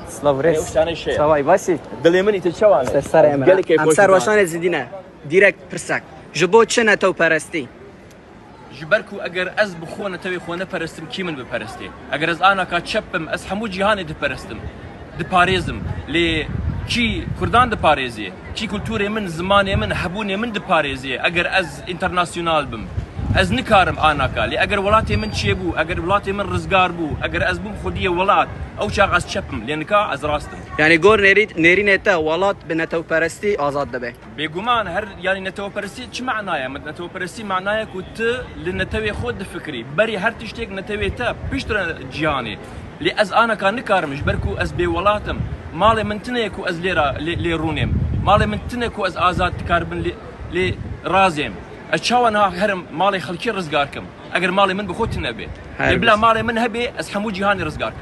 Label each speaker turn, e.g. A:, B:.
A: سلاوريس
B: وشاني شيء
A: سواي باسي
B: دلي مني تشوان
A: سر امر
B: قال كيف
A: ام سر وشان زدينا ديريكت برسك جبو چنا تو پرستی
B: جبركو اگر از بخونه توي خونه پرستم کی من بپرستی اگر از انا کا چپم از همو جهان د پرستم د پاريزم ل کی کردان د پاريزي کی کلتوری من زماني من حبوني من د پاريزي اگر از انترناسيونال بم از نکارم انا کا لی اگر ولاتي من چيبو اگر ولاتي من رزگار بو اگر از بم خوديه ولات او شاغ از چپم لنکا از راستم
A: يعني گور نيري نتا ولات بنتو پرستی آزاد دبه
B: بيقومان هر يعني نتو برسي چه معناها نتو برسي معناها كنت لنتوي خود فكري بري هر تشتيك نتوي تا بيشتر جياني لي از انا كان نكارمش بركو از بي ولاتم مالي من تنيكو از لي رونيم مالي من تنيكو از آزاد تكاربن لي رازيم اتشاوانا هرم مالي خلكي رزقاركم اگر مالي من بخوت نبي بلا مالي من هبي از حمو جهاني رزقاركم